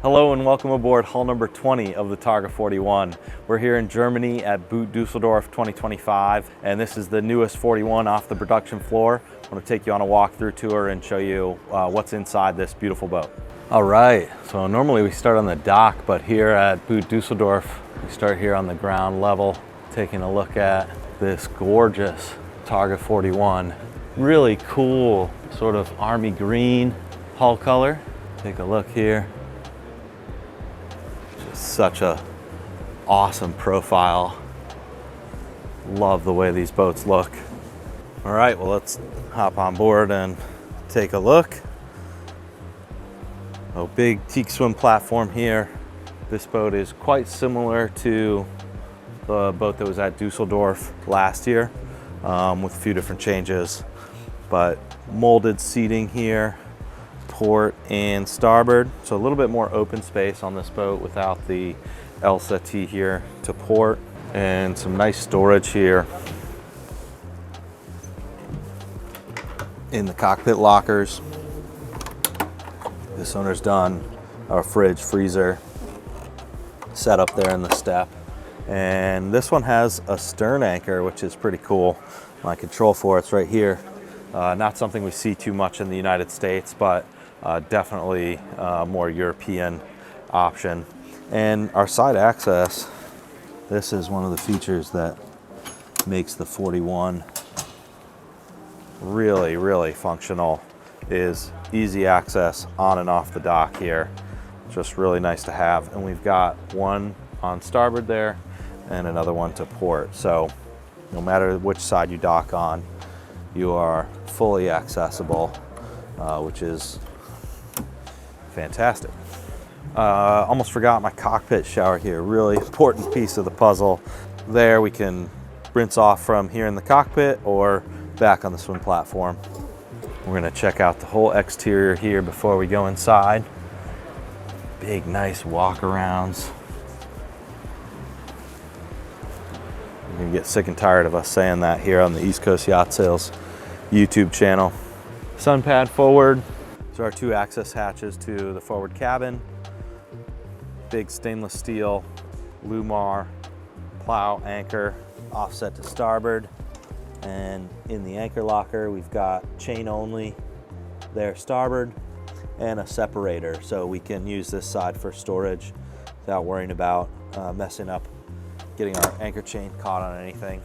Hello and welcome aboard hull number 20 of the Targa 41. We're here in Germany at Boot Düsseldorf 2025, and this is the newest 41 off the production floor. I want to take you on a walkthrough tour and show you what's inside this beautiful boat. All right, so normally we start on the dock, but here at Boot Düsseldorf, we start here on the ground level, taking a look at this gorgeous Targa 41. Really cool, sort of army green hull color. Take a look here. Such a awesome profile. Love the way these boats look. All right, well, let's hop on board and take a look. A big teak swim platform here. This boat is quite similar to the boat that was at Düsseldorf last year, with a few different changes, but molded seating here, port and starboard, so a little bit more open space on this boat without the L settee here to port, and some nice storage here in the cockpit lockers. This owner's done a fridge, freezer set up there in the step, and this one has a stern anchor, which is pretty cool. My control for it's right here. Not something we see too much in the United States, but definitely more European option. And our side access, this is one of the features that makes the 41 really functional, is easy access on and off the dock here. Just really nice to have. And we've got one on starboard there and another one to port. So no matter which side you dock on, you are fully accessible, which is fantastic. Almost forgot my cockpit shower here. Really important piece of the puzzle. There we can rinse off from here in the cockpit or back on the swim platform. We're gonna check out the whole exterior here before we go inside. Big, nice walk-arounds. You're gonna get sick and tired of us saying that here on the East Coast Yacht Sales YouTube channel. Sun pad forward. So our two access hatches to the forward cabin. Big stainless steel Lumar plow anchor offset to starboard. And in the anchor locker, we've got chain only there starboard and a separator. So we can use this side for storage without worrying about messing up, getting our anchor chain caught on anything.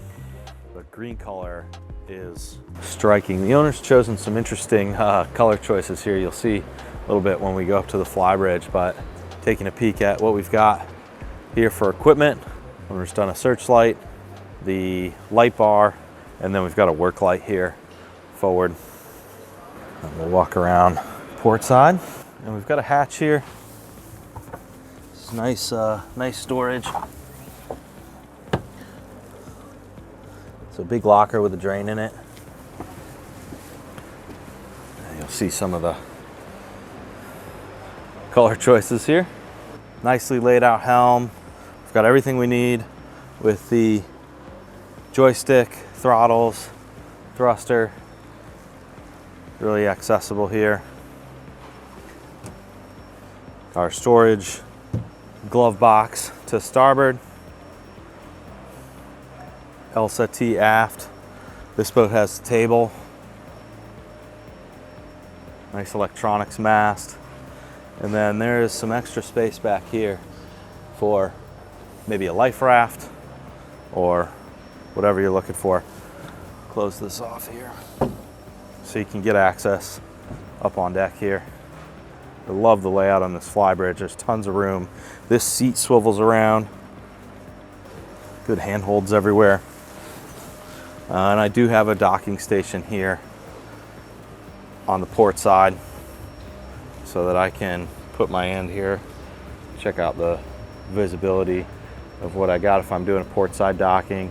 The green color is striking. The owner's chosen some interesting color choices here. You'll see a little bit when we go up to the flybridge, but taking a peek at what we've got here for equipment. Owner's done a searchlight, the light bar, and then we've got a work light here forward. And we'll walk around port side, and we've got a hatch here. It's nice, nice storage. So big locker with a drain in it. And you'll see some of the color choices here. Nicely laid out helm. We've got everything we need with the joystick, throttles, thruster. Really accessible here. Our storage glove box to starboard. L settee aft. This boat has a table. Nice electronics mast. And then there is some extra space back here for maybe a life raft or whatever you're looking for. Close this off here so you can get access up on deck here. I love the layout on this flybridge. There's tons of room. This seat swivels around. Good handholds everywhere. And I do have a docking station here on the port side so that I can put my hand here, check out the visibility of what I got. If I'm doing a port side docking,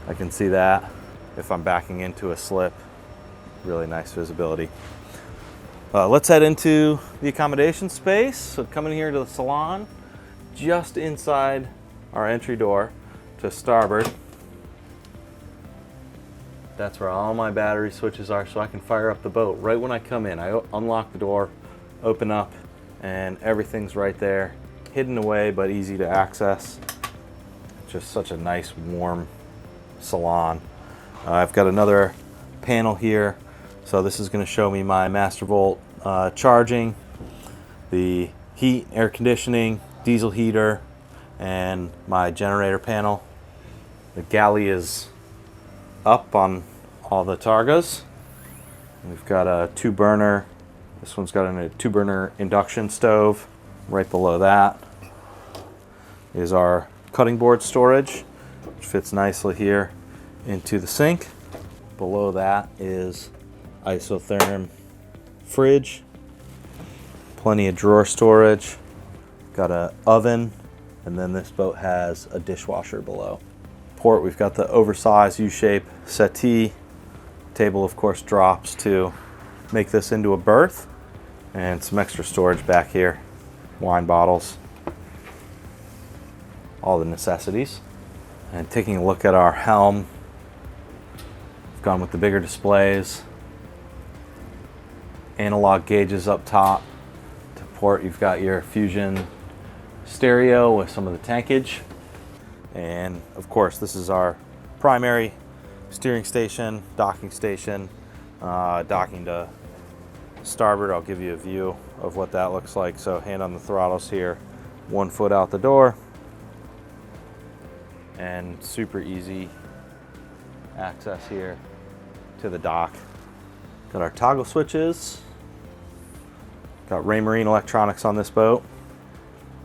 I can see that. If I'm backing into a slip, really nice visibility. Let's head into the accommodation space. So coming here to the salon, just inside our entry door to starboard. That's where all my battery switches are, so I can fire up the boat right when I come in. I unlock the door, open up and everything's right there, hidden away but easy to access. Just such a nice warm salon. I've got another panel here, so this is going to show me my master volt charging, the heat, air conditioning, diesel heater, and my generator panel. The galley is up on all the Targas. We've got a 2-burner. This one's got a 2-burner induction stove. Right below that is our cutting board storage, which fits nicely here into the sink. Below that is isotherm fridge, plenty of drawer storage, got an oven, and then this boat has a dishwasher below. Port, we've got the oversized U-shape settee. Table, of course, drops to make this into a berth, and some extra storage back here. Wine bottles, all the necessities. And taking a look at our helm, we've gone with the bigger displays, analog gauges up top. To port, you've got your Fusion stereo with some of the tankage. And of course, this is our primary steering station, docking station, docking to starboard. I'll give you a view of what that looks like. So hand on the throttles here, 1 foot out the door, and super easy access here to the dock. Got our toggle switches, got Raymarine electronics on this boat,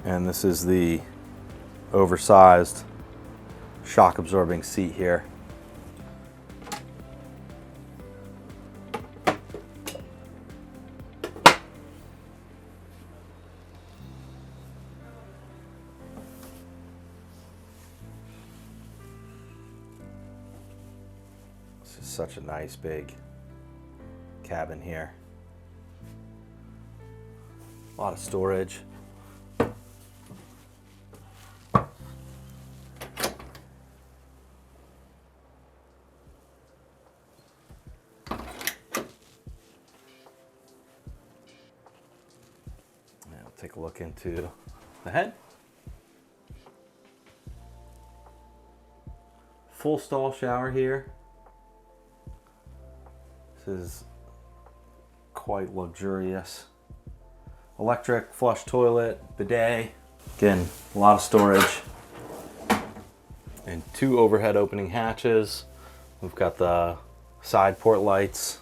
and this is the oversized shock absorbing seat here. This is such a nice big cabin here. A lot of storage. Take a look into the head. Full stall shower here. This is quite luxurious. Electric flush toilet, bidet. Again, a lot of storage. And 2 overhead opening hatches. We've got the side port lights.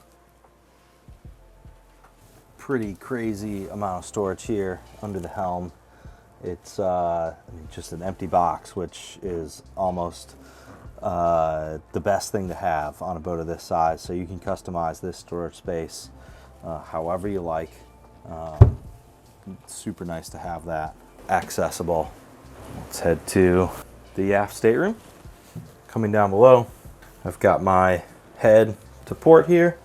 Pretty crazy amount of storage here under the helm. It's just an empty box, which is almost the best thing to have on a boat of this size. So you can customize this storage space however you like. Super nice to have that accessible. Let's head to the aft stateroom. Coming down below, I've got my head to port here.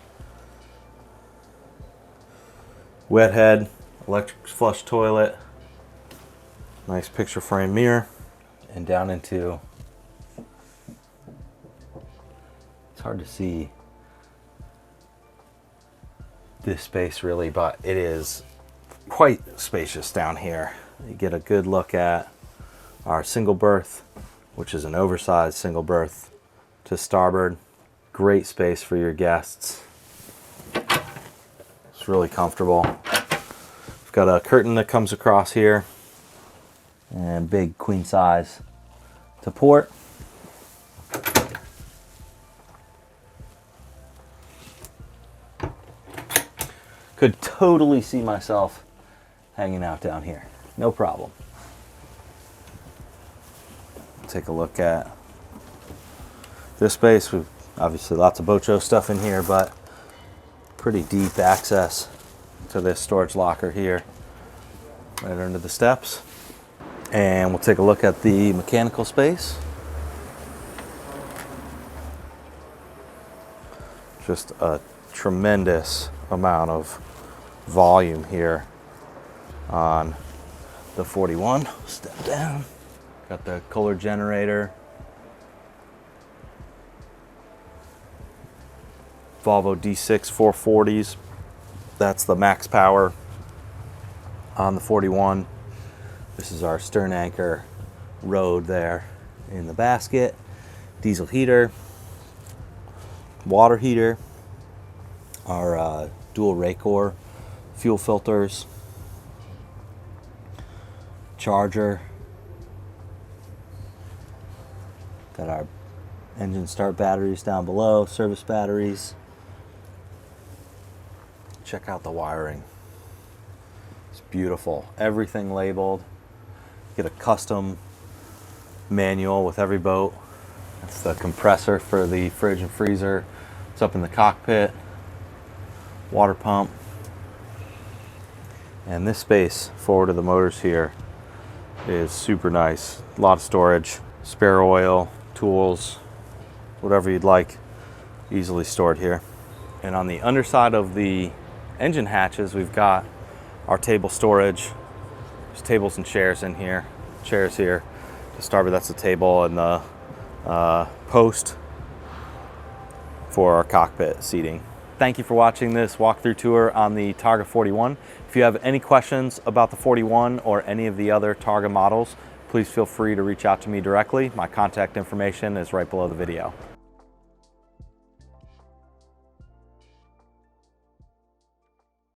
Wet head, electric flush toilet, nice picture frame mirror, and down into, it's hard to see this space really, but it is quite spacious down here. You get a good look at our single berth, which is an oversized single berth to starboard. Great space for your guests. It's really comfortable. We've got a curtain that comes across here, and big queen size to port. Could totally see myself hanging out down here, no problem. Take a look at this space. We've obviously lots of boat show stuff in here, but pretty deep access to this storage locker here, right under the steps. And we'll take a look at the mechanical space. Just a tremendous amount of volume here on the 41. Step down. Got the Kohler generator. Volvo D6 440s. That's the max power on the 41. This is our stern anchor rode there in the basket. Diesel heater, water heater, our dual Raycor fuel filters, charger, got our engine start batteries down below, service batteries. Check out the wiring. It's beautiful. Everything labeled. Get a custom manual with every boat. That's the compressor for the fridge and freezer. It's up in the cockpit. Water pump. And this space forward of the motors here is super nice. A lot of storage, spare oil, tools, whatever you'd like, easily stored here. And on the underside of the engine hatches, we've got our table storage. There's tables and chairs in here. Chairs here. To starboard, that's the table, and the post for our cockpit seating. Thank you for watching this walkthrough tour on the Targa 41. If you have any questions about the 41 or any of the other Targa models, please feel free to reach out to me directly. My contact information is right below the video.